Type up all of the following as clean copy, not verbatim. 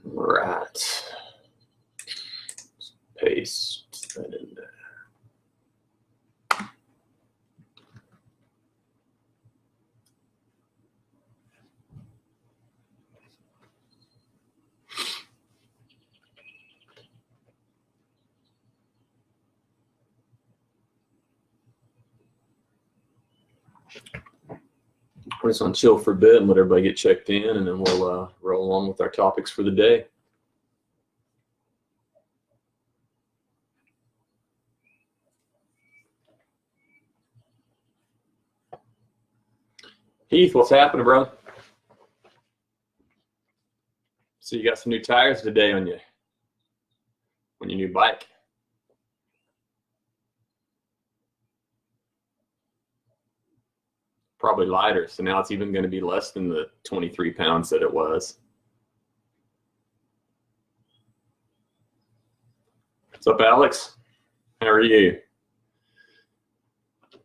Right. Paste that in there. We're just gonna chill for a bit and let everybody get checked in, and then we'll roll along with our topics for the day. Heath, what's happening, bro? So you got some new tires today on your new bike. Probably lighter, so now it's even going to be less than the 23 pounds that it was. What's up, Alex? How are you? I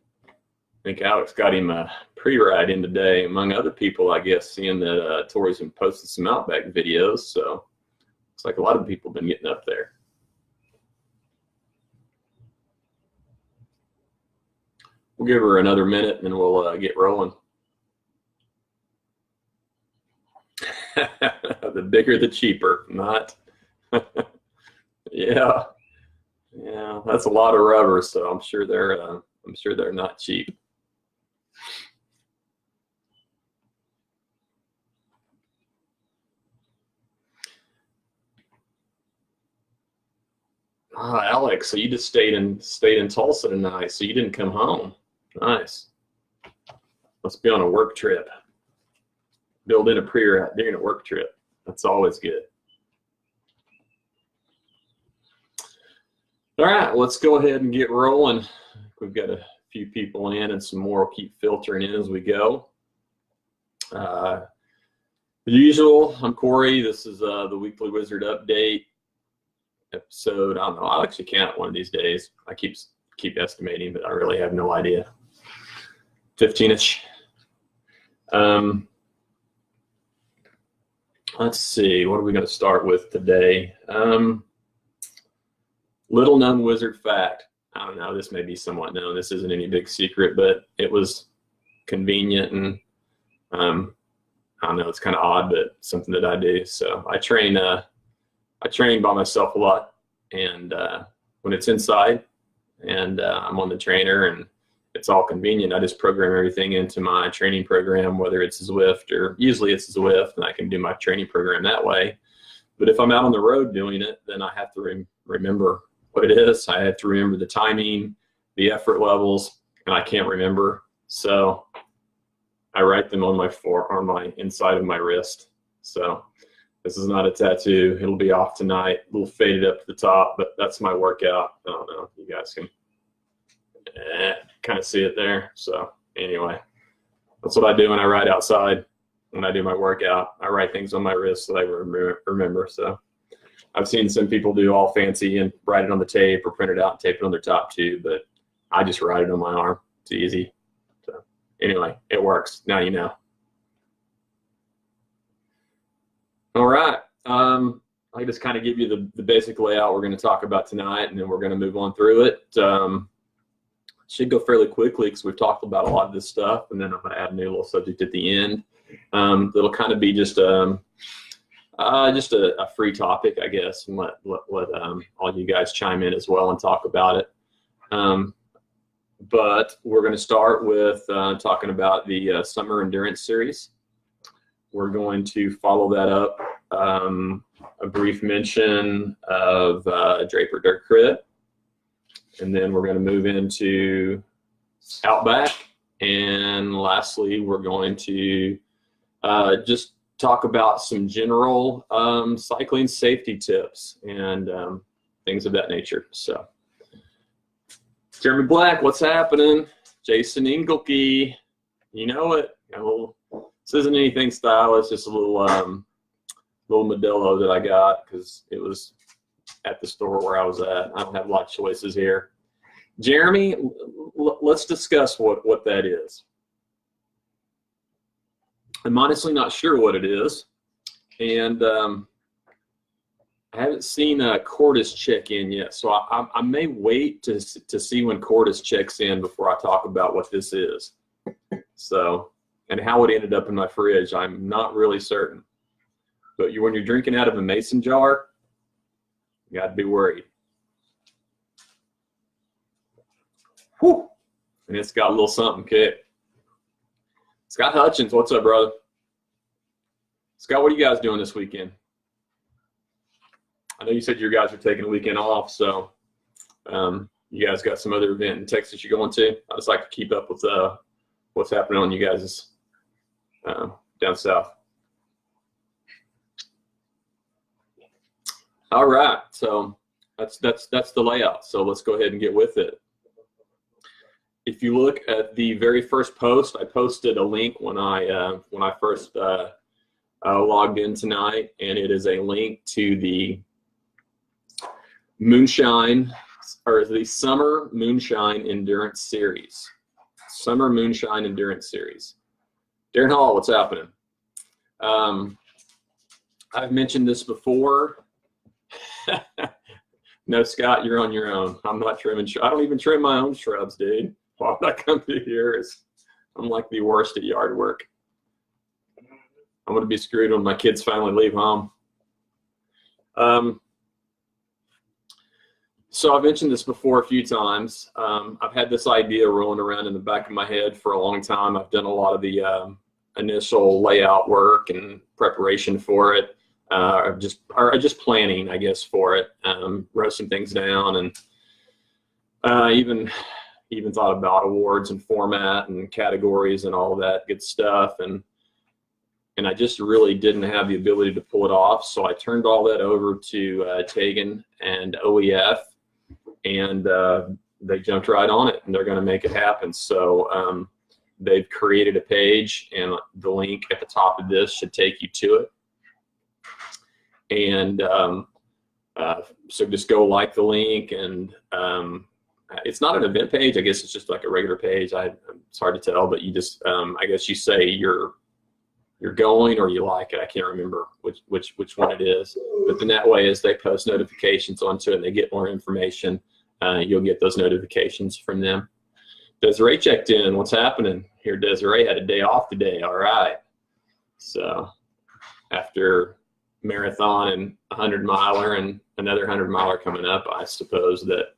think Alex got him a pre-ride in today, among other people, I guess, seeing that Tori's been posting some Outback videos, so looks like a lot of people have been getting up there. We'll give her another minute and then we'll get rolling. The bigger the cheaper, not. Yeah, that's a lot of rubber, so I'm sure they're not cheap. Alex, so you just stayed in Tulsa tonight, so you didn't come home. Nice. Must be on a work trip. Build in a pre-ride during a work trip. That's always good. All right, let's go ahead and get rolling. We've got a few people in, and some more will keep filtering in as we go. The usual, I'm Corey. This is the Weekly Wizard Update episode. I don't know. I'll actually count one of these days. I keep estimating, but I really have no idea. 15-ish. Let's see. What are we going to start with today? Little known wizard fact. I don't know. This may be somewhat known. This isn't any big secret, but it was convenient, and I don't know. It's kind of odd, but something that I do. So I train by myself a lot, and when it's inside and I'm on the trainer and it's all convenient, I just program everything into my training program, whether it's Zwift or usually it's Zwift, and I can do my training program that way. But if I'm out on the road doing it, then I have to remember what it is. I have to remember the timing, the effort levels, and I can't remember. So I write them on my inside of my wrist. So this is not a tattoo. It'll be off tonight. A little faded up to the top, but that's my workout. I don't know. You guys can kind of see it there. So anyway, that's what I do when I ride outside. When I do my workout, I write things on my wrist so that I remember. So I've seen some people do all fancy and write it on the tape or print it out and tape it on their top too, but I just write it on my arm. It's easy. So anyway, it works. Now you know. All right. I just kind of give you the basic layout we're going to talk about tonight, and then we're going to move on through it. Should go fairly quickly because we've talked about a lot of this stuff, and then I'm going to add a new little subject at the end. That'll kind of be just a free topic, I guess, and let all you guys chime in as well and talk about it. But we're going to start with talking about the Summer Endurance Series. We're going to follow that up, a brief mention of Draper Dirt Crit, and then we're going to move into Outback, and lastly, we're going to just talk about some general cycling safety tips and things of that nature. So, Jeremy Black, what's happening? Jason Ingelke, you know it. This isn't anything stylish, just a little Modelo that I got because it was at the store where I was at. I don't have a lot of choices here. Jeremy, let's discuss what that is. I'm honestly not sure what it is, and I haven't seen Cordis check in yet, so I may wait to see when Cordis checks in before I talk about what this is. So, and how it ended up in my fridge, I'm not really certain. But when you're drinking out of a mason jar, you got to be worried. Whew. And it's got a little something kick. Scott Hutchins, what's up, brother? Scott, what are you guys doing this weekend? I know you said you guys are taking a weekend off, so you guys got some other event in Texas you're going to? I just like to keep up with what's happening on you guys' down south. All right, so that's the layout. So let's go ahead and get with it. If you look at the very first post, I posted a link when I first logged in tonight, and it is a link to the Moonshine, or the Summer Moonshine Endurance Series. Summer Moonshine Endurance Series. Darren Hall, what's happening? I've mentioned this before. No, Scott, you're on your own. I'm not trimming. I don't even trim my own shrubs, dude. Why would I come to here? I'm like the worst at yard work. I'm going to be screwed when my kids finally leave home. So I've mentioned this before a few times. I've had this idea rolling around in the back of my head for a long time. I've done a lot of the initial layout work and preparation for it, or just planning, I guess, for it. Wrote some things down, and even thought about awards and format and categories and all of that good stuff. And I just really didn't have the ability to pull it off. So I turned all that over to Tegan and OEF, and they jumped right on it, and they're going to make it happen. So they've created a page, and the link at the top of this should take you to it. And so just go like the link, and it's not an event page. I guess it's just like a regular page. It's hard to tell, but you just, I guess you say you're going or you like it. I can't remember which one it is. But then that way, as they post notifications onto it and they get more information, you'll get those notifications from them. Desiree checked in. What's happening here? Desiree had a day off today. All right. So after marathon and 100-miler and another 100-miler coming up, I suppose that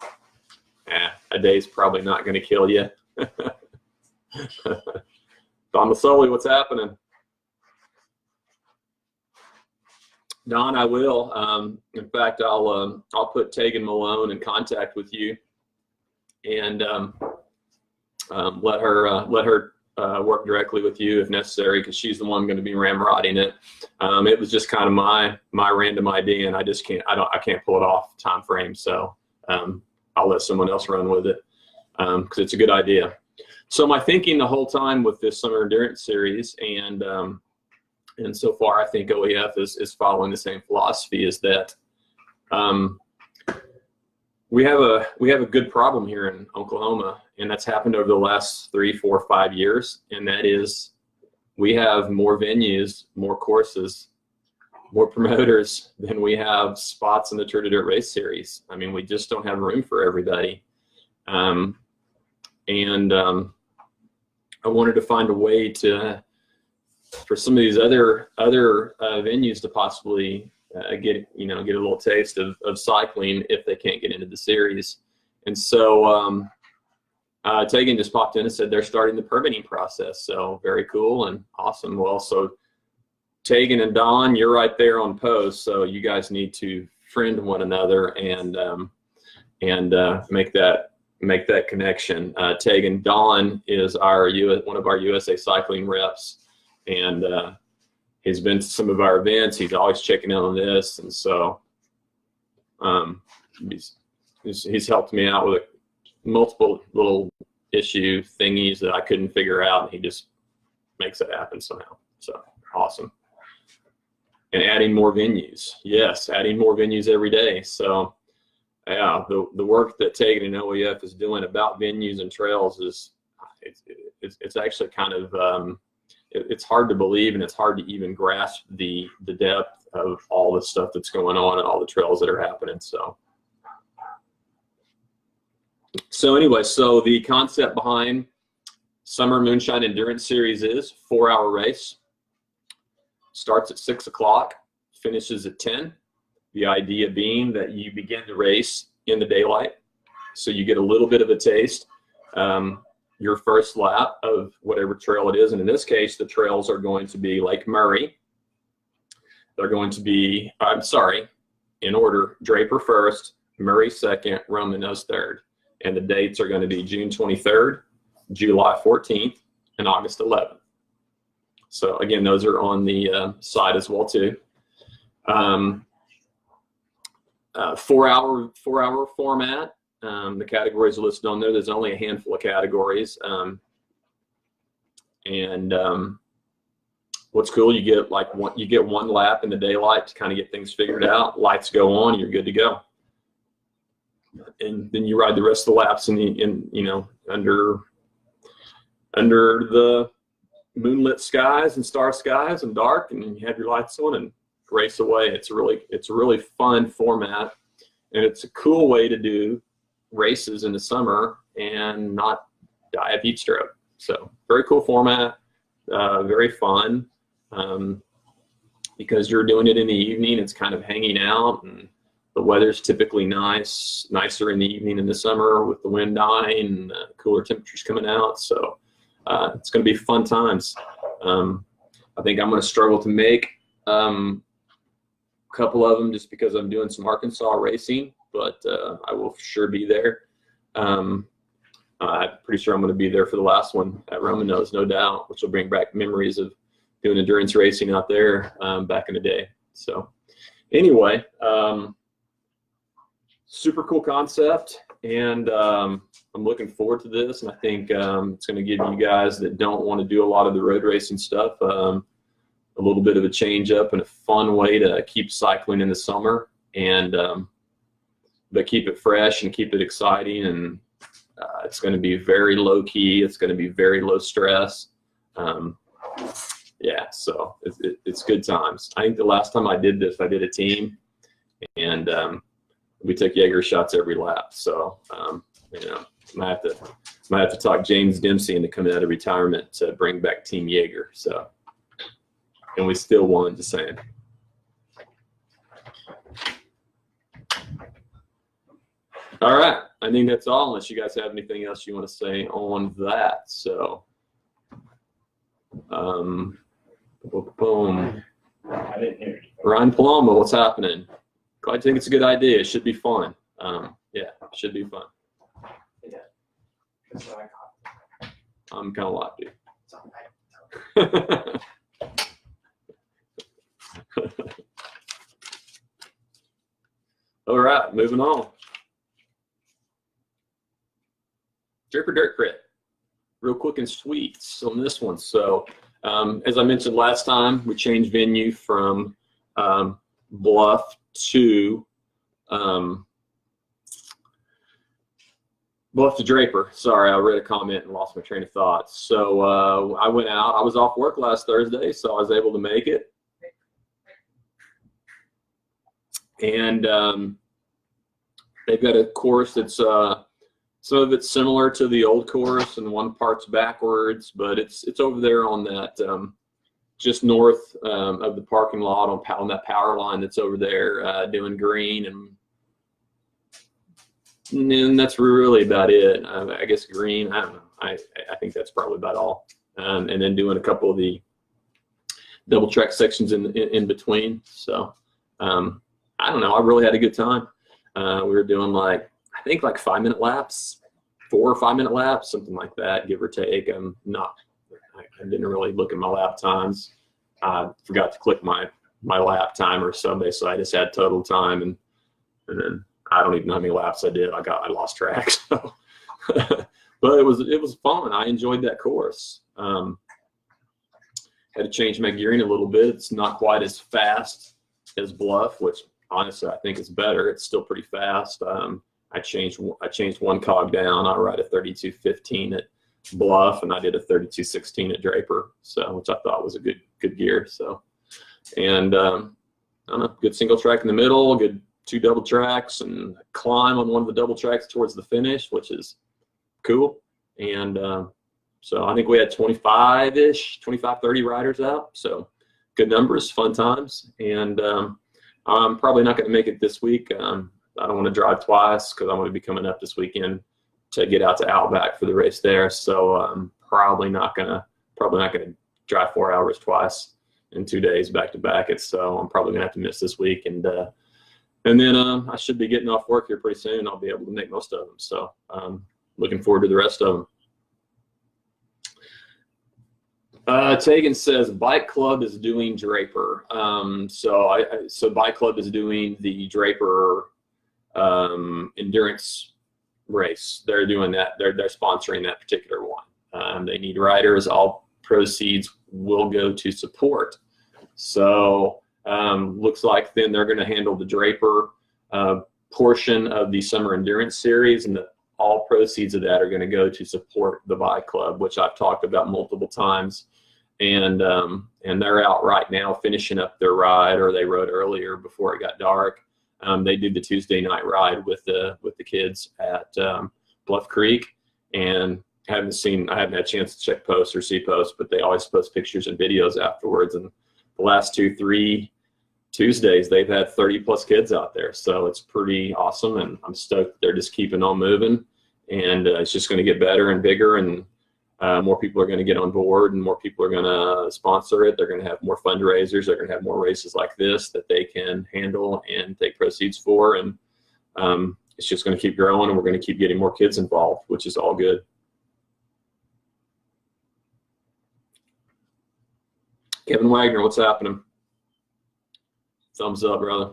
a day's probably not going to kill you. Don Masoli, what's happening? Don, I will. In fact, I'll put Tegan Malone in contact with you, and let her work directly with you if necessary, because she's the one going to be ramrodding it. It was just kind of my random idea, and I can't pull it off time frame. So I'll let someone else run with it, because it's a good idea. So my thinking the whole time with this Summer Endurance Series, and so far I think OEF is following the same philosophy, is that we have a good problem here in Oklahoma, and that's happened over the last 3, 4, 5 years, and that is we have more venues, more courses, more promoters than we have spots in the Tour de Dirt Race Series. I mean, we just don't have room for everybody. I wanted to find a way for some of these other venues to possibly get a little taste of cycling if they can't get into the series. And so Tegan just popped in and said they're starting the permitting process. So very cool and awesome. Well, so Tegan and Don, you're right there on post, so you guys need to friend one another and make that connection. Tegan, Don is one of our USA Cycling reps, and he's been to some of our events. He's always checking in on this, and so he's helped me out with multiple little issue thingies that I couldn't figure out, and he just makes it happen somehow. So awesome. And adding more venues. Yes, adding more venues every day. So yeah, the work that Tegan and OEF is doing about venues and trails is it's actually kind of it's hard to believe, and it's hard to even grasp the depth of all the stuff that's going on and all the trails that are happening. So anyway, so the concept behind Summer Moonshine Endurance Series is 4-hour race. Starts at 6 o'clock, finishes at 10. The idea being that you begin the race in the daylight, so you get a little bit of a taste. Your first lap of whatever trail it is, and in this case, the trails are going to be Lake Murray. They're going to be, I'm sorry, in order, Draper first, Murray second, Roman Nose third. And the dates are going to be June 23rd, July 14th, and August 11th. So again, those are on the side as well too. 4-hour format. The categories are listed on there. There's only a handful of categories. What's cool, you get one lap in the daylight to kind of get things figured out. Lights go on, you're good to go. And then you ride the rest of the laps under the moonlit skies and star skies and dark, and you have your lights on and race away. It's a really fun format, and it's a cool way to do races in the summer and not die of heat stroke. So very cool format, very fun, because you're doing it in the evening. It's kind of hanging out, and the weather's typically nicer in the evening in the summer with the wind dying and cooler temperatures coming out. So it's going to be fun times. I think I'm going to struggle to make a couple of them just because I'm doing some Arkansas racing, but I will for sure be there. I'm pretty sure I'm going to be there for the last one at Roman Nose, no doubt, which will bring back memories of doing endurance racing out there back in the day. So anyway, super cool concept, and I'm looking forward to this, and I think it's going to give you guys that don't want to do a lot of the road racing stuff a little bit of a change up and a fun way to keep cycling in the summer, and but keep it fresh and keep it exciting. And it's going to be very low key. It's going to be very low stress. Yeah, so it's good times. I think the last time I did this, I did a team, and we took Jaeger shots every lap. So might have to talk James Dempsey into coming out of retirement to bring back Team Jaeger. So, and we still won, just saying. All right, I think that's all, unless you guys have anything else you want to say on that. So, boom. I didn't hear you. Ryan Paloma, what's happening? I think it's a good idea. It should be fun. Yeah, it should be fun. Yeah. That's what I caught. I'm kind of lucky. All right, moving on. Draper Dirt Crit, real quick and sweet on this one. So, as I mentioned last time, we changed venue from Bluff to Draper. Sorry, I read a comment and lost my train of thought. So I went out. I was off work last Thursday, so I was able to make it. And they've got a course that's some of it's similar to the old course, and one part's backwards, but it's over there on that just north of the parking lot on that power line that's over there doing green, and that's really about it. I guess green, I don't know. I think that's probably about all. And then doing a couple of the double track sections in between. So I don't know. I really had a good time. We were doing I think 5-minute laps, 4 or 5-minute laps, something like that, give or take. I didn't really look at my lap times. I forgot to click my lap timer Sunday, so I just had total time, and then I don't even know how many laps I did. I lost track. So, but it was fun. I enjoyed that course. Had to change my gearing a little bit. It's not quite as fast as Bluff, which honestly, I think it's better. It's still pretty fast. I changed one cog down. I ride a 3215 at Bluff, and I did a 3216 at Draper, so which I thought was a good gear. So, and I don't know, good single track in the middle, good 2 double tracks, and climb on one of the double tracks towards the finish, which is cool. And so I think we had 25-ish, 25, 30 riders out. So good numbers, fun times. And I'm probably not going to make it this week. I don't want to drive twice because I'm going to be coming up this weekend to get out to Outback for the race there. So probably not going to drive 4 hours twice in 2 days back to back. So I'm probably going to have to miss this week. And then I should be getting off work here pretty soon. I'll be able to make most of them. So looking forward to the rest of them. Tegan says Bike Club is doing Draper. So Bike Club is doing the Draper endurance race. They're doing that. They're sponsoring that particular one. They need riders. All proceeds will go to support. So looks like then they're going to handle the Draper portion of the Summer Endurance Series, and all proceeds of that are going to go to support the Bike Club, which I've talked about multiple times. And they're out right now finishing up their ride, or they rode earlier before it got dark. They did the Tuesday night ride with the kids at Bluff Creek, and I haven't had a chance to check posts or see posts, but they always post pictures and videos afterwards. And the last 2-3 Tuesdays, they've had 30 plus kids out there. So it's pretty awesome. And I'm stoked they're just keeping on moving, and it's just going to get better and bigger, and more people are going to get on board, and more people are going to sponsor it. They're going to have more fundraisers. They're going to have more races like this that they can handle and take proceeds for. And it's just going to keep growing, and we're going to keep getting more kids involved, which is all good. Kevin Wagner, what's happening? Thumbs up, brother.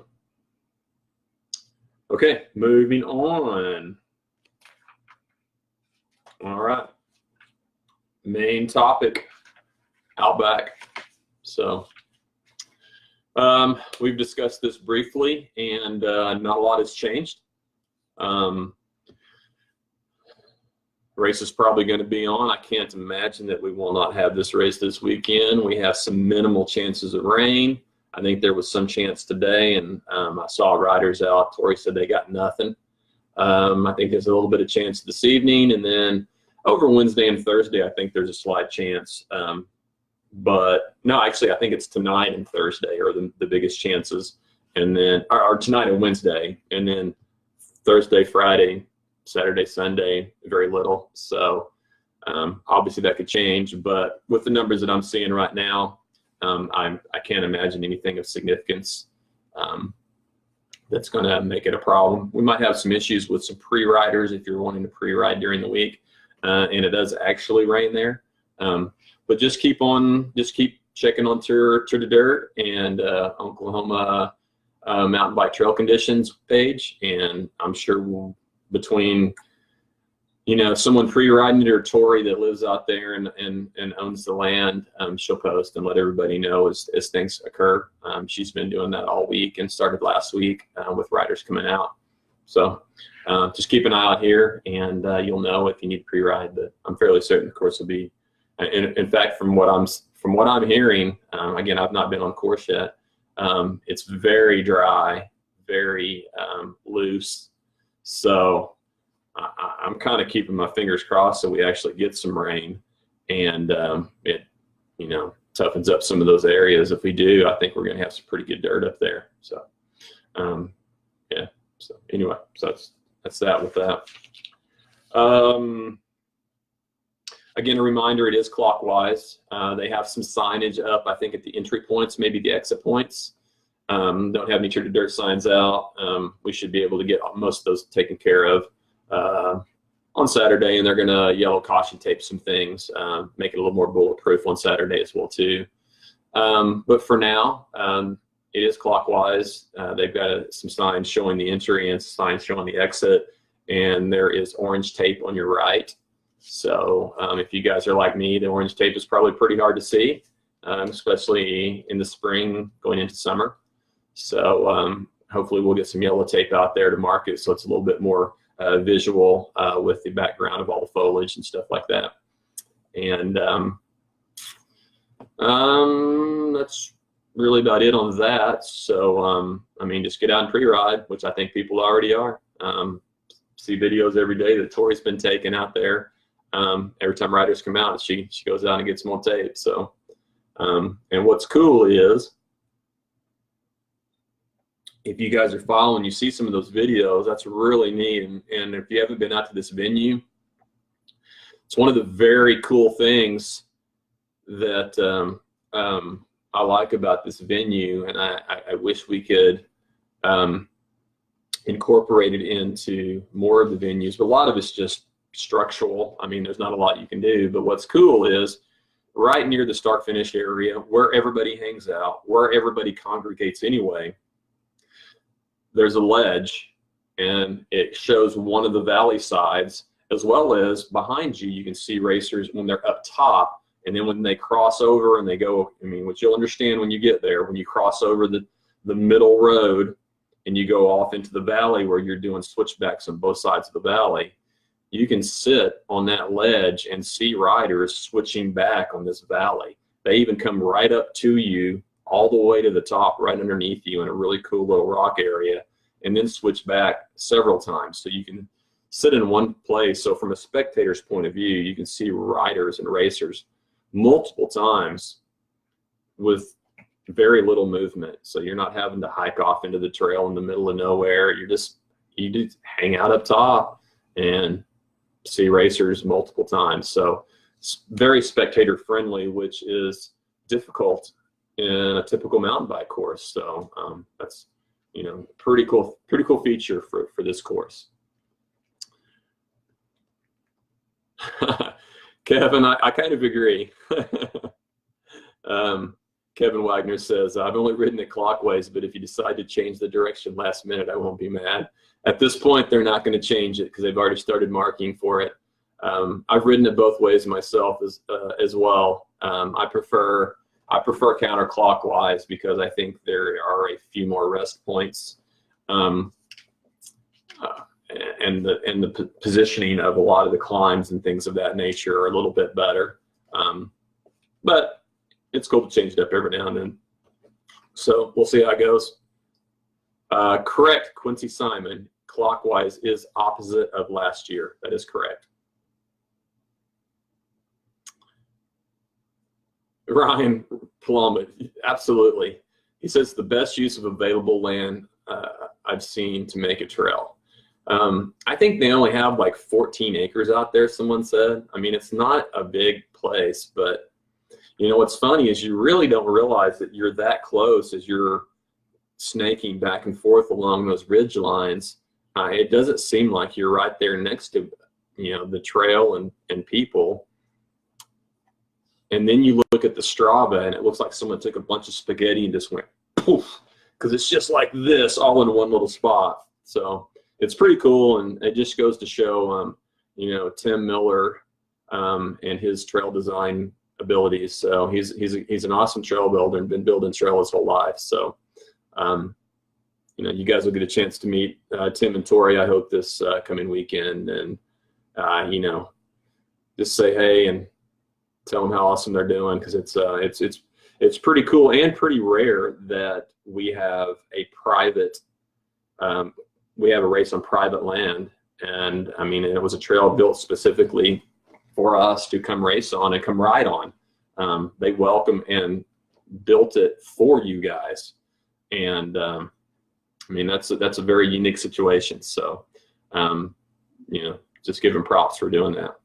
Okay, moving on. All right. Main topic, Outback. So we've discussed this briefly, and not a lot has changed. Race is probably going to be on. I can't imagine that we will not have this race this weekend. We have some minimal chances of rain. I think there was some chance today, and I saw riders out. Tori said they got nothing. I think there's a little bit of chance this evening, and then over Wednesday and Thursday, I think there's a slight chance. But no, actually, I think it's tonight and Thursday are the biggest chances. And then, or tonight and Wednesday, and then Thursday, Friday, Saturday, Sunday, very little. So obviously that could change. But with the numbers that I'm seeing right now, I can't imagine anything of significance that's going to make it a problem. We might have some issues with some pre-riders if you're wanting to pre-ride during the week. And it does actually rain there, but just keep checking on Tour de Dirt and Oklahoma Mountain Bike Trail Conditions page, and I'm sure between someone pre-riding it or Tori that lives out there and owns the land, she'll post and let everybody know as things occur. She's been doing that all week and started last week with riders coming out. So just keep an eye out here, and you'll know if you need pre-ride. But I'm fairly certain the course will be. In fact, from what I'm hearing, again, I've not been on course yet. It's very dry, very loose. So I'm kind of keeping my fingers crossed so we actually get some rain, and it toughens up some of those areas. If we do, I think we're going to have some pretty good dirt up there. So yeah. So anyway, so that's that with that. Again, a reminder, it is clockwise. They have some signage up, I think, at the entry points, maybe the exit points. Don't have any Tour de Dirt signs out. We should be able to get most of those taken care of on Saturday, and they're going to yellow caution tape some things, make it a little more bulletproof on Saturday as well too. But for now, it is clockwise. They've got some signs showing the entry and signs showing the exit, and there is orange tape on your right. So if you guys are like me, the orange tape is probably pretty hard to see, especially in the spring going into summer. So hopefully we'll get some yellow tape out there to mark it so it's a little bit more visual with the background of all the foliage and stuff like that. And that's really about it on that. So I mean, just get out and pre-ride, which I think people already are. See videos every day that Tori's been taking out there. Every time riders come out, she goes out and gets more tape. So and what's cool is, if you guys are following, you see some of those videos, that's really neat. And if you haven't been out to this venue, it's one of the very cool things that I like about this venue, and I wish we could incorporate it into more of the venues, but a lot of it's just structural. I mean, there's not a lot you can do, but what's cool is right near the start finish area where everybody hangs out, where everybody congregates anyway, there's a ledge, and it shows one of the valley sides, as well as behind you, you can see racers when they're up top, and then when they cross over and they go, I mean, what you'll understand when you get there, when you cross over the middle road and you go off into the valley where you're doing switchbacks on both sides of the valley, you can sit on that ledge and see riders switching back on this valley. They even come right up to you, all the way to the top, right underneath you in a really cool little rock area, and then switch back several times. So you can sit in one place. So from a spectator's point of view, you can see riders and racers multiple times with very little movement. So you're not having to hike off into the trail in the middle of nowhere. You just hang out up top and see racers multiple times. So it's very spectator friendly, which is difficult in a typical mountain bike course. So that's, you know, pretty cool feature for this course. Kevin, I kind of agree. Kevin Wagner says, I've only ridden it clockwise, but if you decide to change the direction last minute, I won't be mad. At this point, they're not going to change it because they've already started marking for it. I've ridden it both ways myself as well. I prefer counterclockwise because I think there are a few more rest points, and the positioning of a lot of the climbs and things of that nature are a little bit better. But it's cool to change it up every now and then. So we'll see how it goes. Correct, Quincy Simon. Clockwise is opposite of last year. That is correct. Ryan Plummet, absolutely. He says the best use of available land I've seen to make a trail. I think they only have like 14 acres out there, someone said. I mean, it's not a big place, but you know, what's funny is you really don't realize that you're that close as you're snaking back and forth along those ridge lines. It doesn't seem like you're right there next to, you know, the trail and people. And then you look at the Strava and it looks like someone took a bunch of spaghetti and just went poof, because it's just like this all in one little spot. So it's pretty cool, and it just goes to show, you know, Tim Miller and his trail design abilities. So he's an awesome trail builder and been building trail his whole life. So you know, you guys will get a chance to meet Tim and Tori, I hope, this coming weekend, and you know, just say hey and tell them how awesome they're doing, because it's pretty cool and pretty rare that we have a private we have a race on private land. And I mean, it was a trail built specifically for us to come race on and come ride on. They welcome and built it for you guys, and I mean, that's a very unique situation. So you know, just give them props for doing that.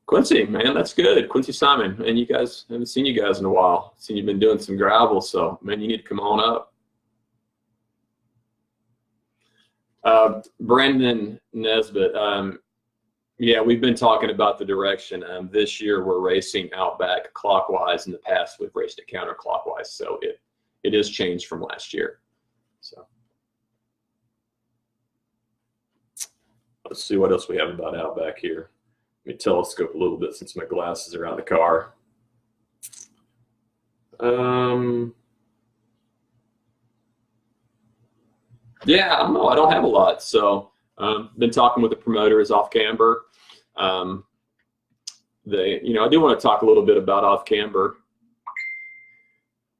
Quincy, man, that's good. Quincy Simon, and you guys, I haven't seen you guys in a while. Seen you've been doing some gravel, so man, you need to come on up. Brandon Nesbitt, yeah, we've been talking about the direction. This year we're racing Outback clockwise. In the past we've raced it counterclockwise, so it is changed from last year. So let's see what else we have about Outback here. Let me telescope a little bit since my glasses are out of the car. Yeah, I don't know. I don't have a lot. So been talking with the promoters off camber. I do want to talk a little bit about off camber.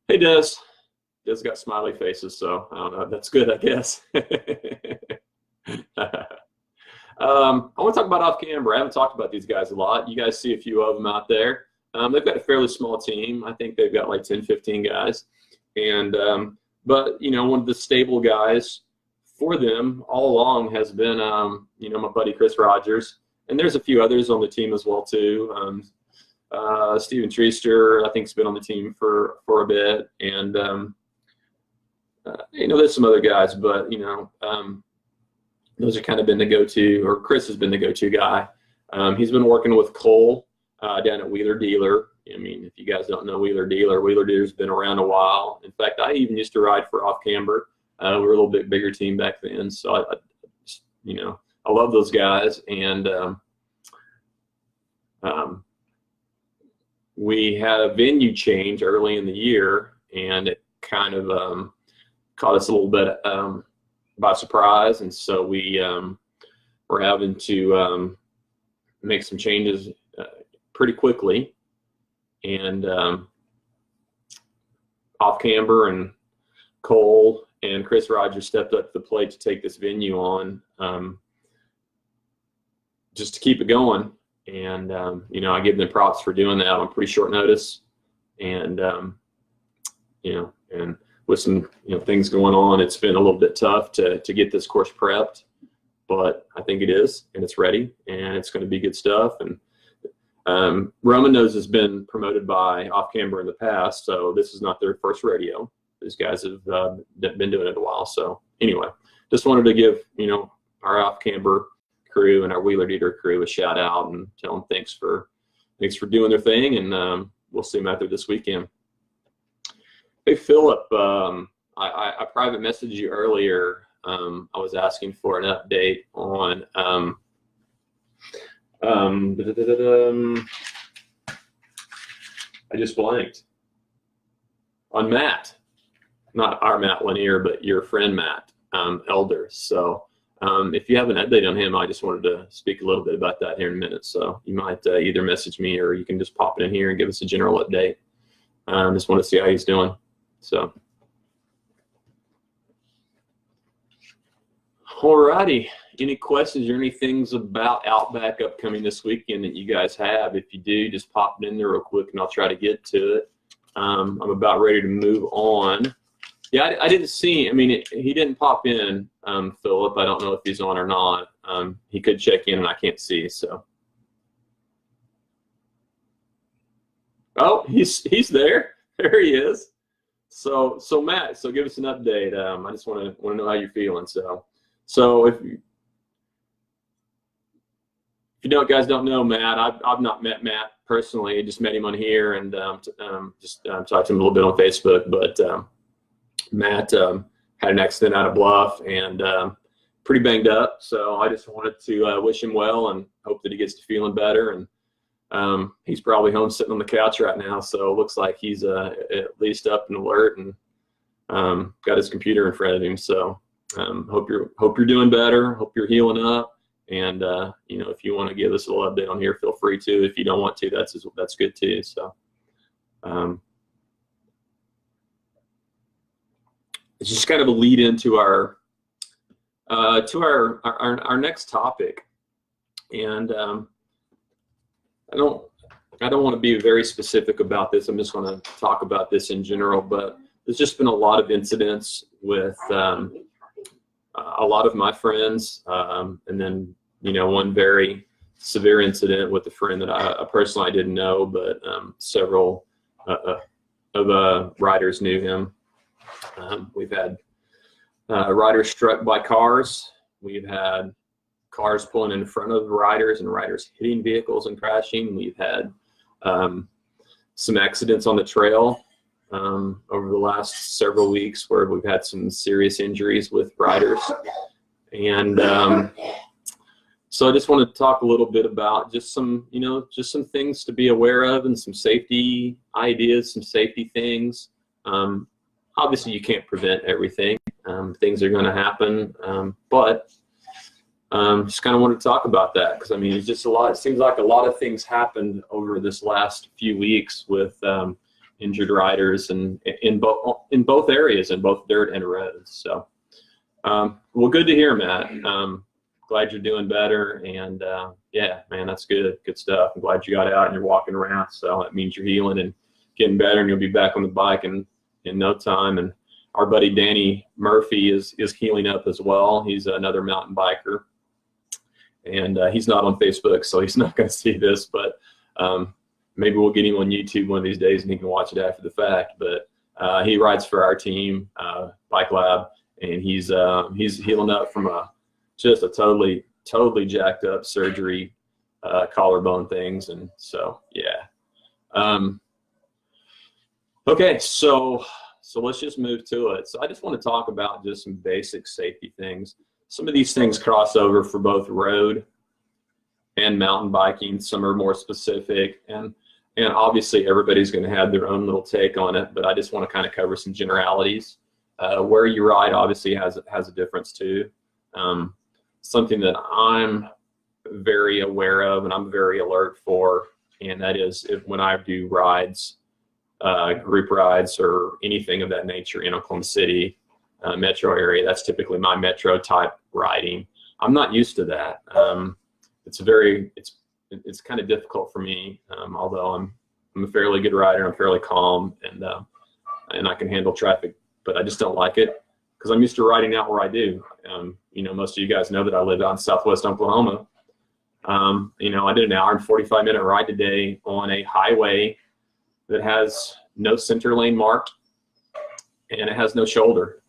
Hey, Des. Des got smiley faces, so I don't know. That's good, I guess. I want to talk about off camber. I haven't talked about these guys a lot. You guys see a few of them out there. They've got a fairly small team. I think they've got like 10, 15 guys. And but one of the stable guys for them all along has been my buddy Chris Rogers, and there's a few others on the team as well too. Steven Treester, I think, has been on the team for a bit, and there's some other guys, but those have kind of been the go-to, or Chris has been the go-to guy. He's been working with Cole down at Wheeler Dealer. I mean, if you guys don't know Wheeler Dealer's been around a while. In fact, I even used to ride for off camber. We were a little bit bigger team back then, so I love those guys. And we had a venue change early in the year, and it kind of caught us a little bit by surprise, and so we were having to make some changes pretty quickly. And off camber and Cole and Chris Rogers stepped up to the plate to take this venue on, just to keep it going. And I give them props for doing that on pretty short notice. And and with some things going on, it's been a little bit tough to get this course prepped, but I think it is, and it's ready, and it's going to be good stuff. And Roman Nose has been promoted by off camber in the past, so this is not their first rodeo. These guys have been doing it a while. So anyway, just wanted to give our off camber crew and our Wheeler Dealer crew a shout out and tell them thanks for doing their thing, and we'll see them out there this weekend. Hey Philip, I private messaged you earlier. I was asking for an update on I just blanked on Matt, not our Matt Lanier, but your friend Matt Elder. So if you have an update on him, I just wanted to speak a little bit about that here in a minute. So you might either message me, or you can just pop it in here and give us a general update. Just want to see how he's doing. So, alrighty. Any questions or any things about Outback upcoming this weekend that you guys have? If you do, just pop it in there real quick, and I'll try to get to it. I'm about ready to move on. Yeah, I didn't see. I mean, he didn't pop in, Philip. I don't know if he's on or not. He could check in, and I can't see. So, oh, he's there. There he is. So Matt, so give us an update. I just want to know how you're feeling. So if you guys don't know Matt, I've not met Matt personally. I just met him on here, and just talked to him a little bit on Facebook. But Matt had an accident out of Bluff, and pretty banged up. So I just wanted to wish him well and hope that he gets to feeling better. And he's probably home sitting on the couch right now, so it looks like he's at least up and alert, and got his computer in front of him. So hope you're doing better. Hope you're healing up. And if you want to give us a little update on here, feel free to. If you don't want to, that's good too. So it's just kind of a lead into our next topic, and I don't want to be very specific about this. I'm just going to talk about this in general, but there's just been a lot of incidents with a lot of my friends, and then one very severe incident with a friend that I personally didn't know, but several of riders knew him. We've had riders struck by cars. We've had cars pulling in front of riders and riders hitting vehicles and crashing. We've had some accidents on the trail over the last several weeks where we've had some serious injuries with riders. And So I just want to talk a little bit about just some, just some things to be aware of and some safety ideas, some safety things. Obviously, you can't prevent everything. Things are going to happen, but just kind of want to talk about that because I mean, it's just a lot. It seems like a lot of things happened over this last few weeks with injured riders and in both areas, in both dirt and roads. So, well, good to hear, Matt. Glad you're doing better, and yeah, man, that's good stuff. I'm glad you got out and you're walking around. So that means you're healing and getting better, and you'll be back on the bike in no time. And our buddy Danny Murphy is healing up as well. He's another mountain biker, and he's not on Facebook, so he's not going to see this, but maybe we'll get him on YouTube one of these days and he can watch it after the fact. But he rides for our team, Bike Lab, and he's healing up from just a totally jacked up surgery, collarbone things. And so, yeah. Okay, so let's just move to it. So I just want to talk about just some basic safety things. Some of these things cross over for both road and mountain biking. Some are more specific, and obviously everybody's going to have their own little take on it, but I just want to kind of cover some generalities. Where you ride obviously has a difference too. Something that I'm very aware of and I'm very alert for, and that is when I do rides, group rides or anything of that nature in Oklahoma City metro area, that's typically my metro type riding. I'm not used to that. It's kind of difficult for me, although I'm a fairly good rider. I'm fairly calm, and I can handle traffic, but I just don't like it because I'm used to riding out where I do. Most of you guys know that I live out in Southwest Oklahoma. I did an hour and 45-minute ride today on a highway that has no center lane marked, and it has no shoulder.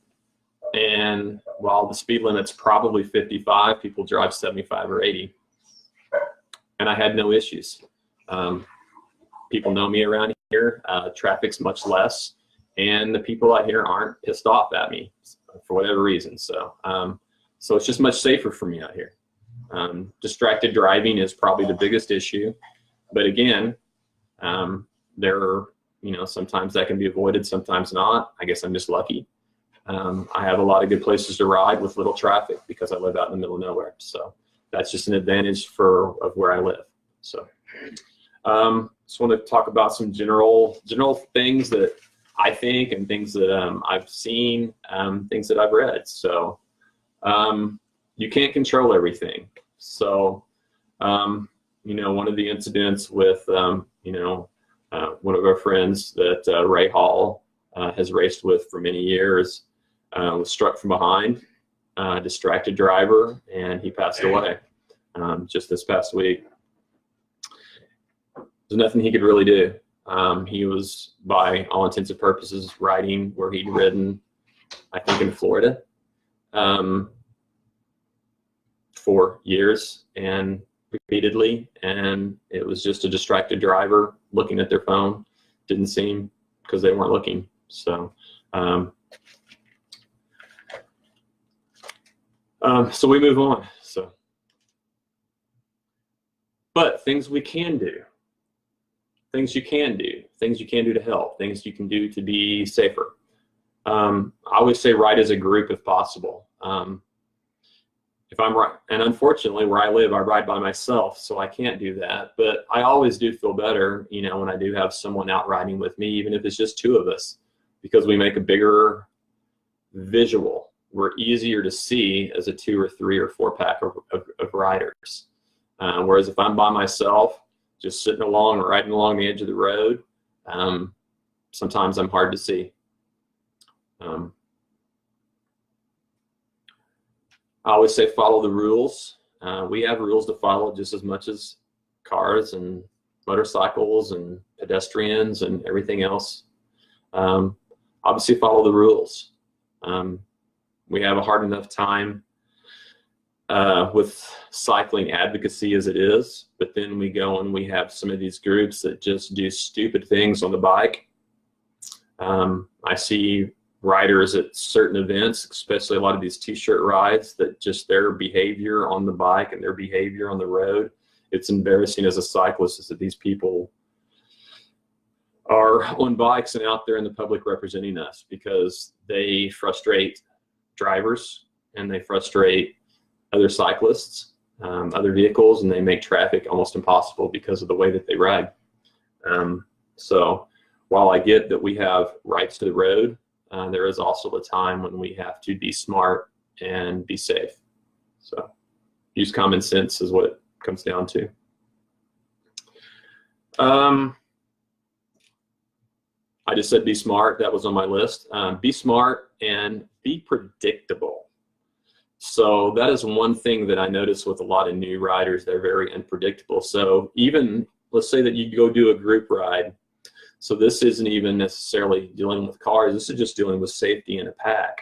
And while the speed limit's probably 55, people drive 75 or 80. And I had no issues. People know me around here. Traffic's much less, and the people out here aren't pissed off at me for whatever reason. So it's just much safer for me out here. Distracted driving is probably the biggest issue, but again, sometimes that can be avoided, sometimes not. I guess I'm just lucky. I have a lot of good places to ride with little traffic because I live out in the middle of nowhere. So that's just an advantage of where I live. So just want to talk about some general things that I think and things that I've seen, things that I've read. So you can't control everything. So one of the incidents with one of our friends that Ray Hall has raced with for many years was struck from behind, distracted driver, and he passed away just this past week. There's nothing he could really do. He was, by all intents and purposes, riding where he'd ridden, I think, in Florida for years and repeatedly, and it was just a distracted driver looking at their phone. Didn't seem, because they weren't looking. So so we move on. But things we can do, things you can do to help, things you can do to be safer. I always say ride as a group if possible. If I'm right, and unfortunately where I live, I ride by myself, so I can't do that. But I always do feel better, when I do have someone out riding with me, even if it's just two of us, because we make a bigger visual. We're easier to see as a 2 or 3 or 4 pack of riders. Whereas if I'm by myself, just sitting along or riding along the edge of the road, sometimes I'm hard to see. I always say follow the rules. We have rules to follow just as much as cars and motorcycles and pedestrians and everything else. Obviously follow the rules. We have a hard enough time with cycling advocacy as it is, but then we go and we have some of these groups that just do stupid things on the bike. I see riders at certain events, especially a lot of these t-shirt rides, that just their behavior on the bike and their behavior on the road, it's embarrassing as a cyclist is that these people are on bikes and out there in the public representing us, because they frustrate drivers and they frustrate other cyclists, other vehicles, and they make traffic almost impossible because of the way that they ride. So while I get that we have rights to the road, there is also a time when we have to be smart and be safe. So use common sense is what it comes down to. I just said be smart. That was on my list. Be smart and be predictable. So that is one thing that I notice with a lot of new riders. They're very unpredictable. So even, let's say that you go do a group ride. So this isn't even necessarily dealing with cars. This is just dealing with safety in a pack.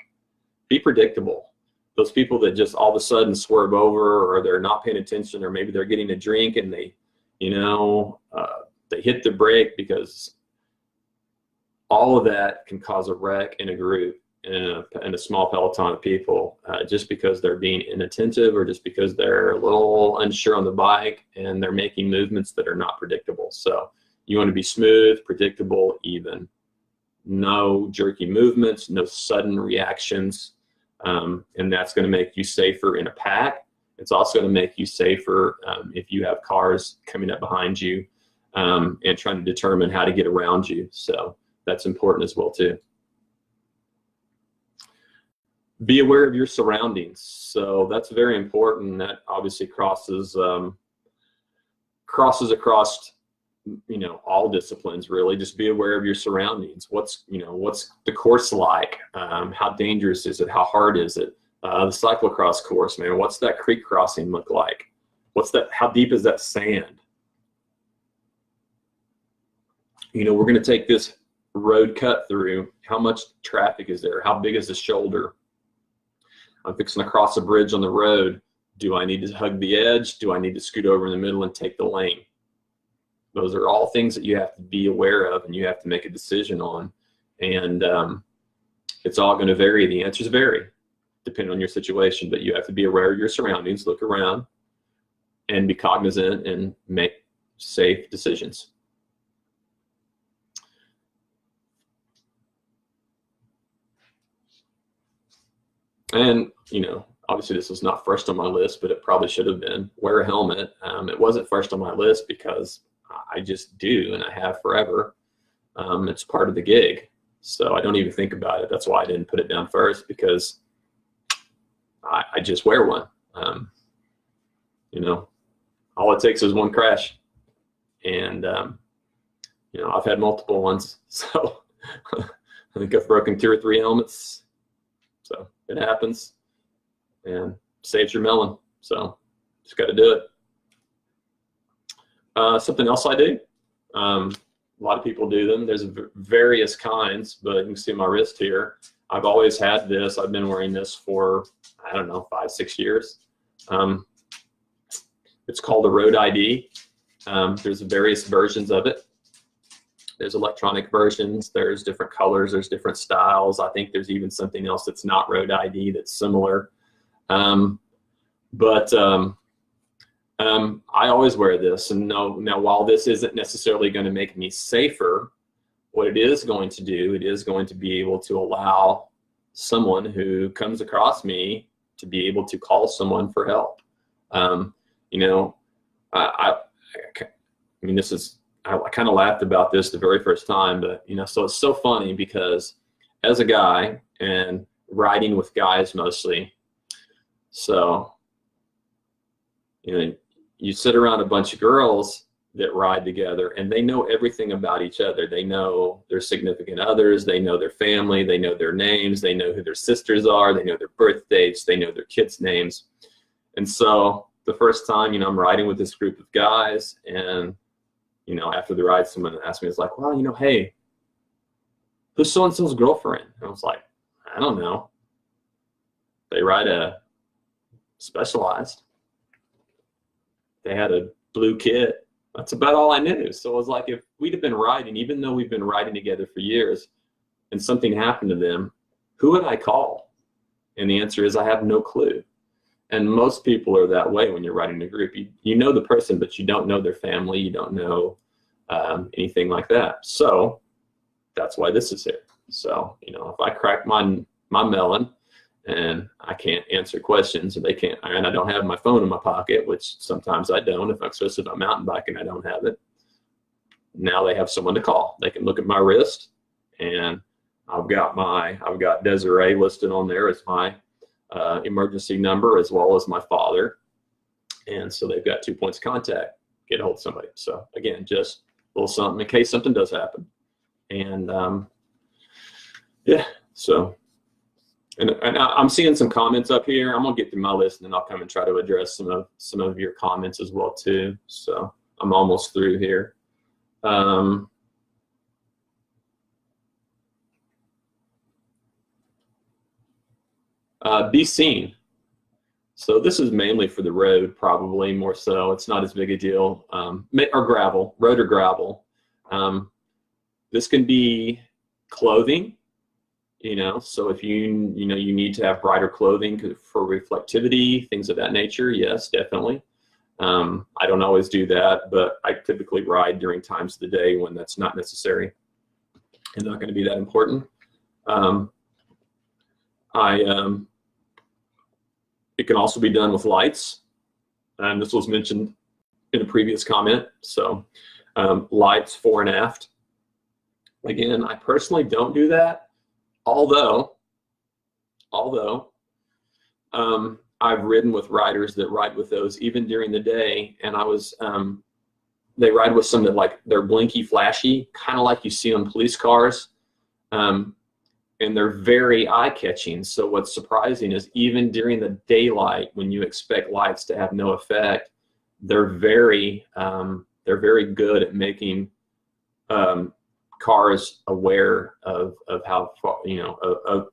Be predictable. Those people that just all of a sudden swerve over, or they're not paying attention, or maybe they're getting a drink and they, they hit the brake, because all of that can cause a wreck in a group, in a small peloton of people, just because they're being inattentive, or just because they're a little unsure on the bike and they're making movements that are not predictable. So you want to be smooth, predictable, even. No jerky movements, no sudden reactions, and that's going to make you safer in a pack. It's also going to make you safer if you have cars coming up behind you and trying to determine how to get around you. So that's important as well too. Be aware of your surroundings. So that's very important. That obviously crosses across all disciplines, really. Just be aware of your surroundings. What's the course like? How dangerous is it? How hard is it? The cyclocross course, man, what's that creek crossing look like? How deep is that sand? We're going to take this road cut through. How much traffic is there? How big is the shoulder? I'm fixing to cross a bridge on the road. Do I need to hug the edge? Do I need to scoot over in the middle and take the lane? Those are all things that you have to be aware of and you have to make a decision on. And it's all going to vary. The answers vary depending on your situation, but you have to be aware of your surroundings, look around, and be cognizant and make safe decisions. And, obviously this was not first on my list, but it probably should have been. Wear a helmet. It wasn't first on my list because I just do, and I have forever. It's part of the gig. So I don't even think about it. That's why I didn't put it down first, because I just wear one. All it takes is one crash. And, I've had multiple ones. So I think I've broken 2 or 3 helmets. So it happens, and saves your melon. So just got to do it. Something else I do. A lot of people do them. There's various kinds, but you can see my wrist here. I've always had this. I've been wearing this for, 5-6 years. It's called a road ID. There's various versions of it. There's electronic versions, there's different colors, there's different styles. I think there's even something else that's not road ID that's similar. I always wear this. And now while this isn't necessarily going to make me safer, what it is going to do, it is going to be able to allow someone who comes across me to be able to call someone for help. I kind of laughed about this the very first time, but so it's so funny because as a guy and riding with guys mostly, so you sit around a bunch of girls that ride together and they know everything about each other. They know their significant others, they know their family, they know their names, they know who their sisters are, they know their birth dates, they know their kids' names. And so the first time, I'm riding with this group of guys, and after the ride, someone asked me, it's like, well, hey, who's so-and-so's girlfriend? And I was like, I don't know. They ride a Specialized. They had a blue kit. That's about all I knew. So it was like, if we'd have been riding, even though we've been riding together for years, and something happened to them, who would I call? And the answer is I have no clue. And most people are that way when you're writing a group. You know the person, but you don't know their family. You don't know anything like that. So that's why this is here. So, you know, if I crack my melon and I can't answer questions and they can't, and I don't have my phone in my pocket, which sometimes I don't, if I'm supposed to mountain biking, I don't have it. Now they have someone to call. They can look at my wrist, and I've got Desiree listed on there as my emergency number, as well as my father. And so they've got 2 points of contact, get a hold of somebody. So again, just a little something in case something does happen. And yeah, so, and I'm seeing some comments up here. I'm gonna get through my list and then I'll come and try to address some of your comments as well too. So I'm almost through here. Be seen. So this is mainly for the road, probably more so. It's not as big a deal. Or gravel, road or gravel. This can be clothing, you know. So if you need to have brighter clothing for reflectivity, things of that nature, yes, definitely. I don't always do that, but I typically ride during times of the day when that's not necessary and not going to be that important. It can also be done with lights, and this was mentioned in a previous comment. So lights fore and aft. Again, I personally don't do that, although I've ridden with riders that ride with those even during the day, and they ride with some that, like, they're blinky flashy, kind of like you see on police cars. And they're very eye-catching. So what's surprising is even during the daylight, when you expect lights to have no effect, they're very good at making cars aware of how far,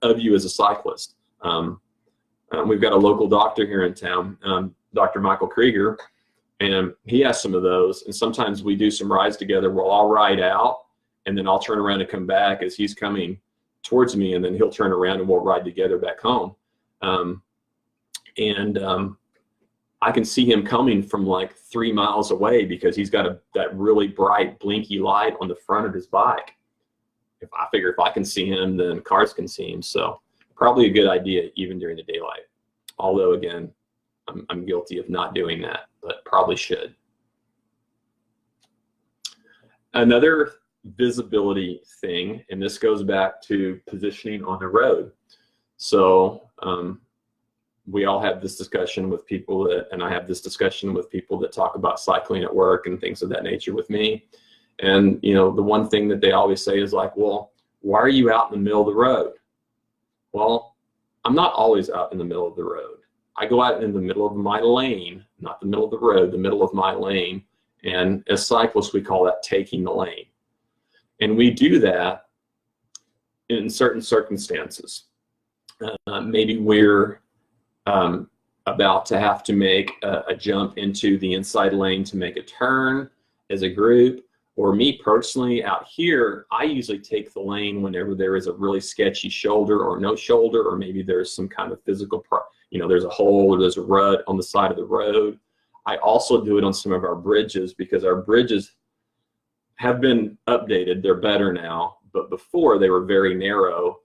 of you as a cyclist. We've got a local doctor here in town, Dr. Michael Krieger, and he has some of those. And sometimes we do some rides together where I'll ride out, and then I'll turn around and come back as he's coming towards me, and then he'll turn around and we'll ride together back home. I can see him coming from like 3 miles away because he's got that really bright blinky light on the front of his bike. If I can see him, then cars can see him. So probably a good idea even during the daylight. Although again, I'm guilty of not doing that, but probably should. Another visibility thing, and this goes back to positioning on the road. So we all have this discussion with people and I have this discussion with people that talk about cycling at work and things of that nature with me. And the one thing that they always say is like, well, why are you out in the middle of the road? Well, I'm not always out in the middle of the road. I go out in the middle of my lane, not the middle of the road, the middle of my lane. And as cyclists, we call that taking the lane. And we do that in certain circumstances. Maybe we're about to have to make a jump into the inside lane to make a turn as a group. Or me personally, out here, I usually take the lane whenever there is a really sketchy shoulder or no shoulder, or maybe there's some kind of physical, there's a hole or there's a rut on the side of the road. I also do it on some of our bridges because our bridges have been updated. They're better now, but before they were very narrow.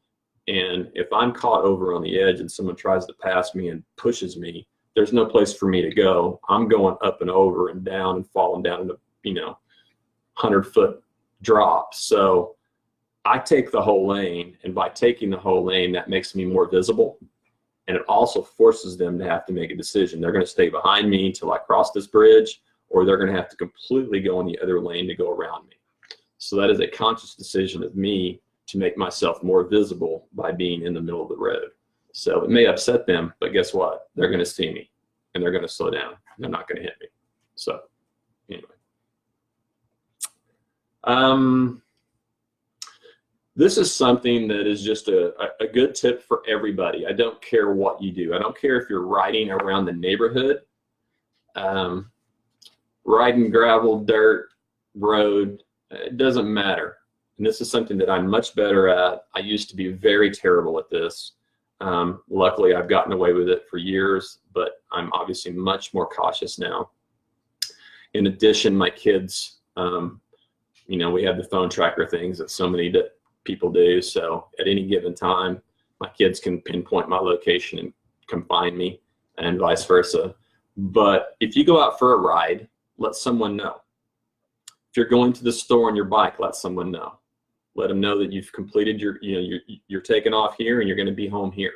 And if I'm caught over on the edge and someone tries to pass me and pushes me, there's no place for me to go. I'm going up and over and down and falling down into, 100-foot drop. So I take the whole lane, and by taking the whole lane, that makes me more visible. And it also forces them to have to make a decision. They're going to stay behind me until I cross this bridge, or they're going to have to completely go in the other lane to go around me. So that is a conscious decision of me to make myself more visible by being in the middle of the road. So it may upset them, but guess what? They're going to see me, and they're going to slow down. They're not going to hit me. So anyway. This is something that is just a good tip for everybody. I don't care what you do. I don't care if you're riding around the neighborhood, riding gravel, dirt, road, it doesn't matter. and this is something that I'm much better at. I used to be very terrible at this. Luckily, I've gotten away with it for years, but I'm obviously much more cautious now. In addition, my kids, you know, we have the phone tracker things that so many people do. So at any given time, my kids can pinpoint my location and come find me, and vice versa. But if you go out for a ride, let someone know. If you're going to the store on your bike, let someone know. Let them know that you've completed you're taking off here and you're going to be home here.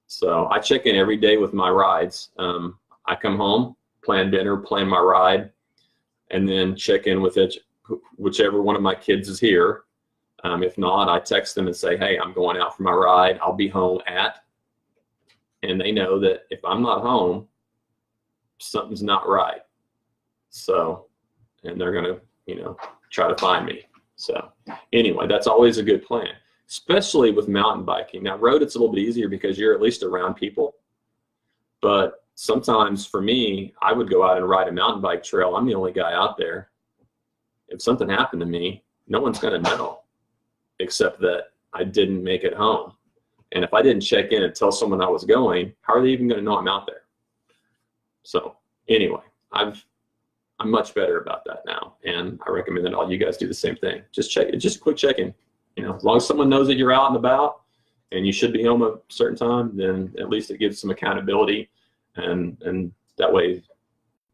So I check in every day with my rides. I come home, plan dinner, plan my ride, and then check in with whichever one of my kids is here. If not, I text them and say, hey, I'm going out for my ride. I'll be home at, and they know that if I'm not home, something's not right. So, and they're going to, you know, try to find me. So anyway, that's always a good plan, especially with mountain biking. Now, road, it's a little bit easier because you're at least around people. But sometimes for me, I would go out and ride a mountain bike trail. I'm the only guy out there. If something happened to me, no one's going to know, except that I didn't make it home. And if I didn't check in and tell someone I was going, how are they even going to know I'm out there? So anyway, I'm much better about that now, and I recommend that all you guys do the same thing. Just a quick check-in. You know, as long as someone knows that you're out and about and you should be home at a certain time, then at least it gives some accountability, and that way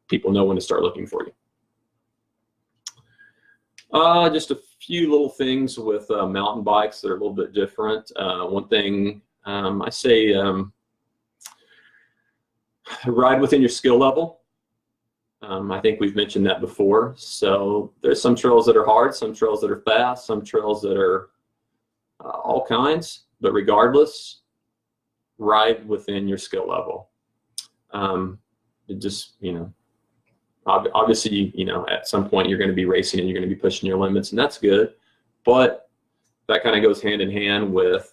people know when to start looking for you. Just a few little things with mountain bikes that are a little bit different. One thing I say, ride within your skill level. I think we've mentioned that before. So there's some trails that are hard, some trails that are fast, some trails that are all kinds, but regardless, ride within your skill level. It just, you know, obviously, you know, at some point you're going to be racing and you're going to be pushing your limits, and that's good. But that kind of goes hand in hand with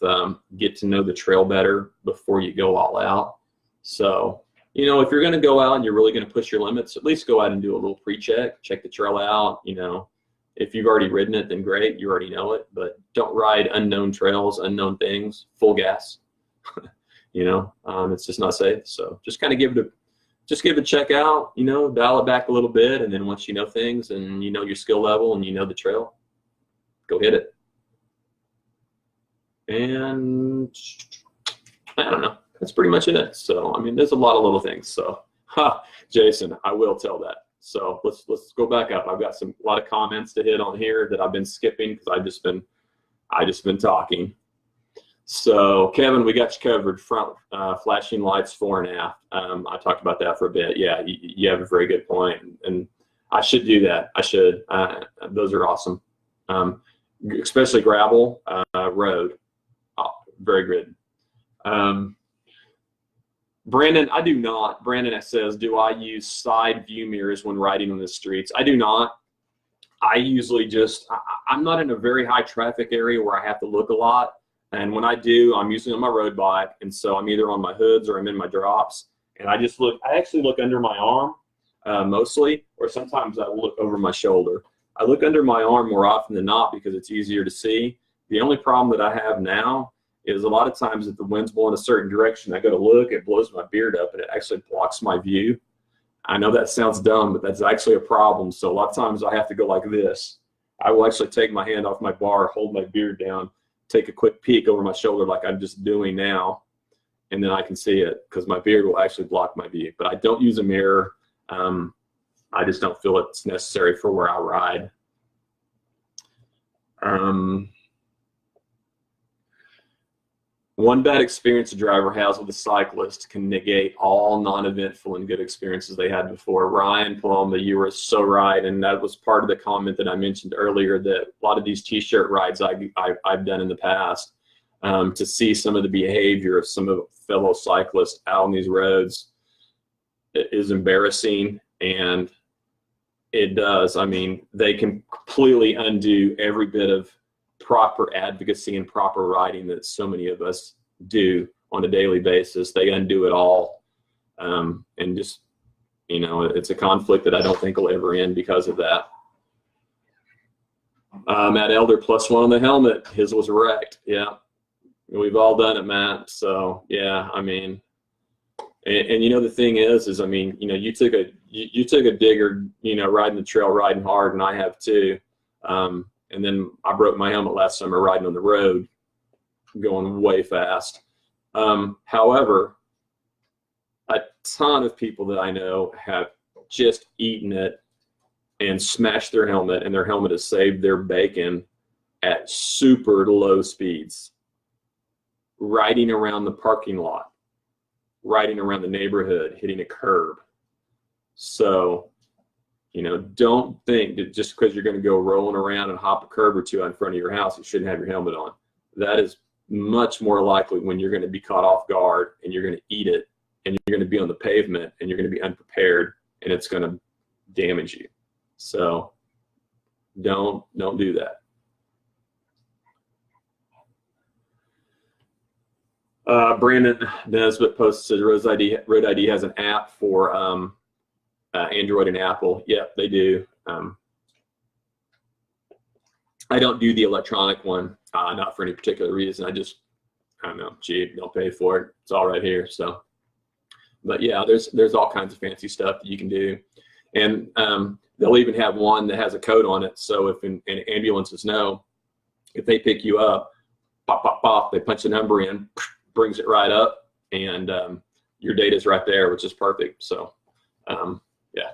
get to know the trail better before you go all out. So, you know, if you're going to go out and you're really going to push your limits, at least go out and do a little pre-check, check the trail out. You know, if you've already ridden it, then great, you already know it. But don't ride unknown trails, unknown things, full gas. You know, it's just not safe. So just kind of give it a check out. You know, dial it back a little bit, and then once you know things and you know your skill level and you know the trail, go hit it. And I don't know. That's pretty much it. So, I mean, there's a lot of little things. So, Jason, I will tell that. So let's go back up. I've got a lot of comments to hit on here that I've been skipping because I just been talking. So, Kevin, we got you covered. Front flashing lights fore and aft. I talked about that for a bit. Yeah, you have a very good point, and I should do that. I should. Those are awesome, especially gravel road. Oh, very good. Brandon, I do not. Brandon says, do I use side view mirrors when riding on the streets? I do not. I usually I'm not in a very high traffic area where I have to look a lot. And when I do, I'm usually on my road bike. And so I'm either on my hoods or I'm in my drops. And I actually look under my arm mostly, or sometimes I look over my shoulder. I look under my arm more often than not because it's easier to see. The only problem that I have now is a lot of times if the wind's blowing a certain direction, I go to look, it blows my beard up, and it actually blocks my view. I know that sounds dumb, but that's actually a problem. So a lot of times I have to go like this. I will actually take my hand off my bar, hold my beard down, take a quick peek over my shoulder like I'm just doing now, and then I can see it because my beard will actually block my view. But I don't use a mirror. I just don't feel it's necessary for where I ride. One bad experience a driver has with a cyclist can negate all non-eventful and good experiences they had before. Ryan Paloma, you were so right, and that was part of the comment that I mentioned earlier, that a lot of these t-shirt rides I've done in the past, to see some of the behavior of some of fellow cyclists out on these roads is embarrassing, and it does. I mean, they can completely undo every bit of proper advocacy and proper riding that so many of us do on a daily basis. They undo it all, and just, you know, it's a conflict that I don't think will ever end because of that. Matt Elder +1 on the helmet. His was wrecked. Yeah, we've all done it, Matt. So yeah, I mean, and you know the thing is I mean, you know, you took a digger, you know, riding the trail, riding hard, and I have too. And then I broke my helmet last summer riding on the road, going way fast. However, a ton of people that I know have just eaten it and smashed their helmet, and their helmet has saved their bacon at super low speeds, riding around the parking lot, riding around the neighborhood, hitting a curb. So, you know, don't think that just because you're going to go rolling around and hop a curb or two in front of your house, you shouldn't have your helmet on. That is much more likely when you're going to be caught off guard and you're going to eat it, and you're going to be on the pavement and you're going to be unprepared, and it's going to damage you. So don't do that. Brandon Nesbitt posted, says Road ID has an app for Android and Apple. Yep, they do. I don't do the electronic one, not for any particular reason. I don't know, cheap, don't pay for it. It's all right here. So, but yeah, there's all kinds of fancy stuff that you can do. And they'll even have one that has a code on it. So if ambulances know, if they pick you up, pop, pop, pop, they punch the number in, brings it right up, and your data's right there, which is perfect. So, yeah.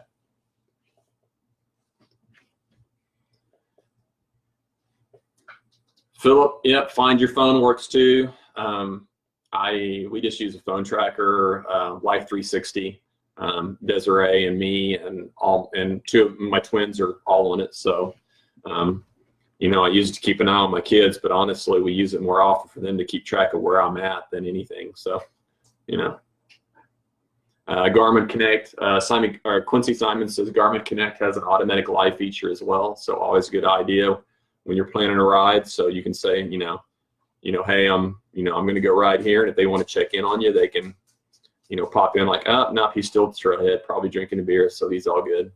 Philip, yep, Find Your Phone works too. We just use a phone tracker, Life 360. Desiree and me and two of my twins are all on it. So, you know, I use it to keep an eye on my kids, but honestly, we use it more often for them to keep track of where I'm at than anything. So, you know, Garmin Connect, Quincy Simon says Garmin Connect has an automatic live feature as well. So always a good idea when you're planning a ride. So you can say, you know, hey, I'm going to go ride here. And if they want to check in on you, they can, you know, pop in like, oh, no, he's still at the trailhead, probably drinking a beer, so he's all good.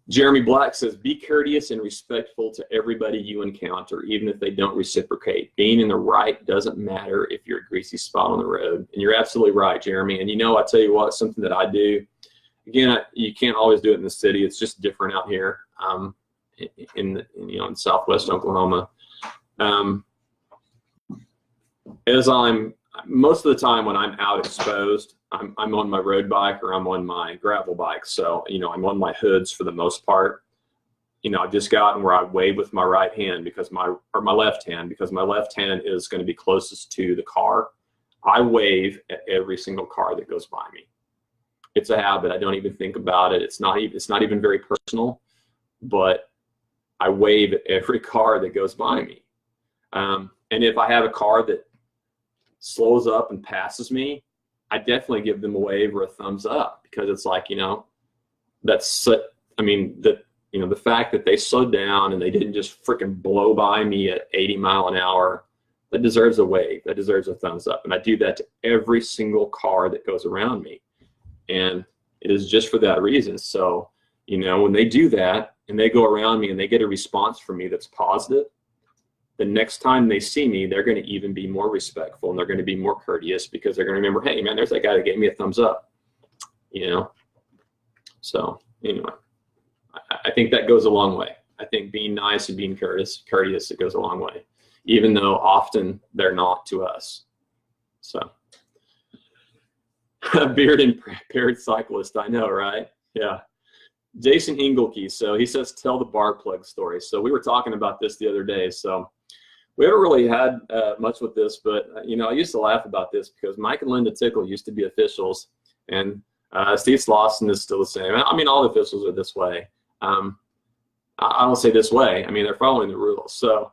Jeremy Black says, be courteous and respectful to everybody you encounter, even if they don't reciprocate. Being in the right doesn't matter if you're a greasy spot on the road. And you're absolutely right, Jeremy. And you know, I tell you what, something that I do, again, you can't always do it in the city. It's just different out here in Southwest Oklahoma. Most of the time when I'm out exposed, I'm on my road bike or I'm on my gravel bike. So, you know, I'm on my hoods for the most part. You know, I've just gotten where I wave with my right hand or my left hand, because my left hand is going to be closest to the car. I wave at every single car that goes by me. It's a habit. I don't even think about it. It's not even very personal, but I wave at every car that goes by me. And if I have a car that slows up and passes me, I definitely give them a wave or a thumbs up, because it's like, you know, the fact that they slowed down and they didn't just freaking blow by me at 80 miles an hour, that deserves a wave, that deserves a thumbs up. And I do that to every single car that goes around me. And it is just for that reason. So, you know, when they do that and they go around me and they get a response from me that's positive, the next time they see me, they're going to even be more respectful and they're going to be more courteous, because they're going to remember, hey, man, there's that guy that gave me a thumbs up, you know? So anyway, I think that goes a long way. I think being nice and being courteous, it goes a long way, even though often they're not to us. So beard and paired cyclist, I know, right? Yeah. Jason Ingelke, so he says, tell the bar plug story. So we were talking about this the other day. So we haven't really had much with this, but, you know, I used to laugh about this because Mike and Linda Tickle used to be officials, and Steve Slauson is still the same. I mean, all the officials are this way. I don't say this way. I mean, they're following the rules. So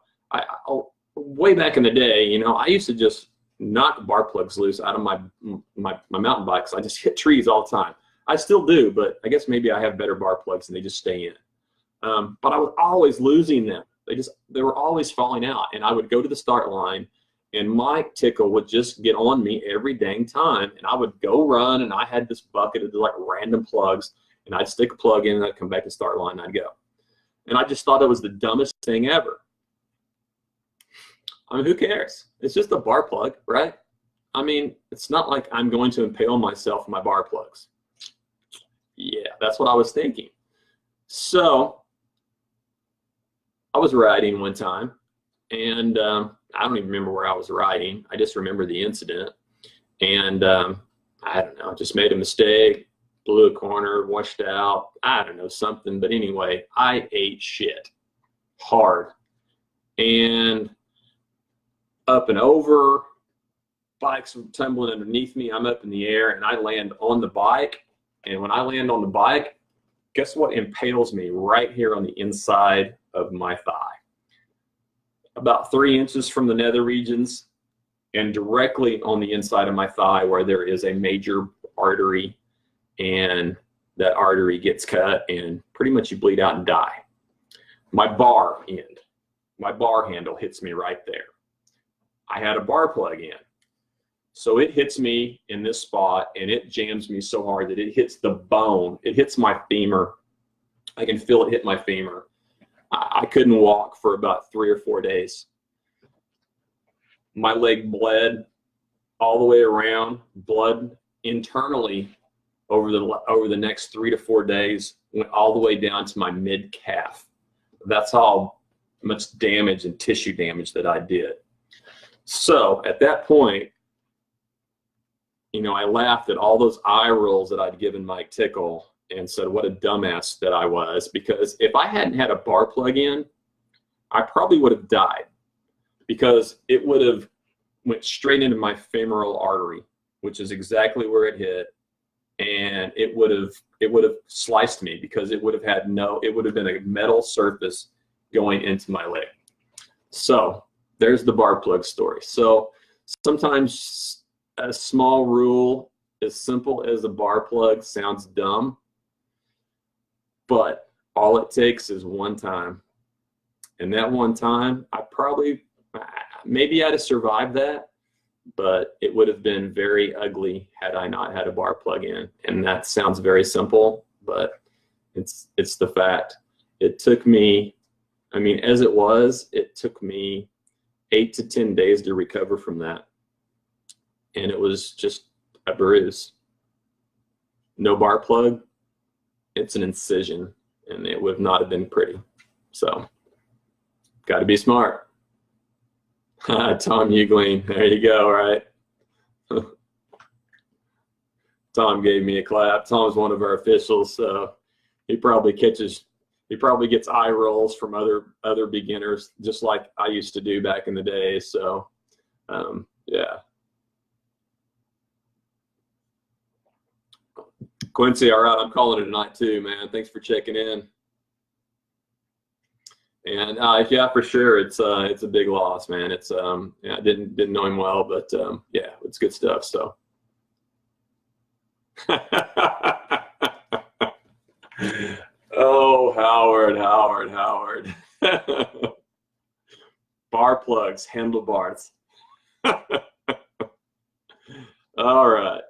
way back in the day, you know, I used to just knock bar plugs loose out of my mountain bikes. I just hit trees all the time. I still do, but I guess maybe I have better bar plugs and they just stay in. But I was always losing them. They were always falling out, and I would go to the start line, and Mike Tickle would just get on me every dang time, and I would go run, and I had this bucket of like random plugs, and I'd stick a plug in, and I'd come back to the start line, and I'd go. And I just thought it was the dumbest thing ever. I mean, who cares? It's just a bar plug, right? I mean, it's not like I'm going to impale myself with my bar plugs. Yeah, that's what I was thinking. So I was riding one time, and I don't even remember where I was riding. I just remember the incident. And I don't know, just made a mistake, blew a corner, washed out, I don't know, something. But anyway, I ate shit hard. And up and over, bikes were tumbling underneath me. I'm up in the air, and I land on the bike. And when I land on the bike, guess what impales me right here on the inside of my thigh? About 3 inches from the nether regions, and directly on the inside of my thigh where there is a major artery, and that artery gets cut and pretty much you bleed out and die. My bar handle hits me right there. I had a bar plug in. So it hits me in this spot, and it jams me so hard that it hits the bone. It hits my femur. I can feel it hit my femur. I couldn't walk for about 3 or 4 days. My leg bled all the way around, blood internally over the next 3 to 4 days, went all the way down to my mid calf. That's how much damage and tissue damage that I did. So at that point, you know, I laughed at all those eye rolls that I'd given Mike Tickle and said what a dumbass that I was, because if I hadn't had a bar plug in, I probably would have died, because it would have went straight into my femoral artery, which is exactly where it hit, and it would have sliced me, because it would have been a metal surface going into my leg. So there's the bar plug story. So sometimes a small rule as simple as a bar plug sounds dumb, but all it takes is one time. And that one time, maybe I'd have survived that, but it would have been very ugly had I not had a bar plug in. And that sounds very simple, but it's the fact. It took me, I mean, as it took me 8 to 10 days to recover from that. And it was just a bruise. No bar plug, it's an incision, and it would not have been pretty. So, got to be smart. Tom Hughlin, there you go, right? Tom gave me a clap. Tom's one of our officials, so he probably gets eye rolls from other beginners, just like I used to do back in the day. So, yeah. Quincy, all right, I'm calling it a night too, man. Thanks for checking in. And yeah, for sure, it's a big loss, man. It's yeah, I didn't know him well, but yeah, it's good stuff. So. Oh, Howard. Bar plugs, handlebars. All right.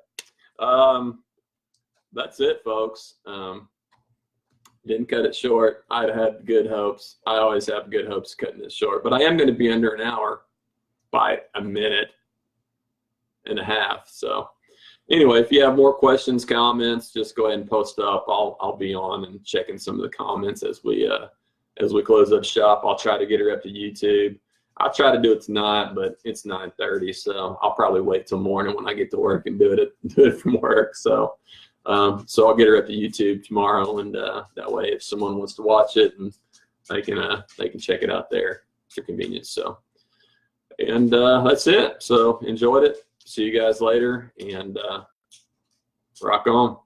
That's it, folks. Didn't cut it short. I'd had good hopes. I always have good hopes cutting it short, but I am going to be under an hour by a minute and a half. So anyway, if you have more questions, comments, just go ahead and post up. I'll be on and checking some of the comments as we close up shop. I'll try to get her up to YouTube. I'll try to do it tonight, but it's 9:30, so I'll probably wait till morning when I get to work and do it from work. So I'll get her up to YouTube tomorrow, and that way, if someone wants to watch it, and they can check it out there at their convenience. So, and that's it. So enjoyed it. See you guys later, and rock on.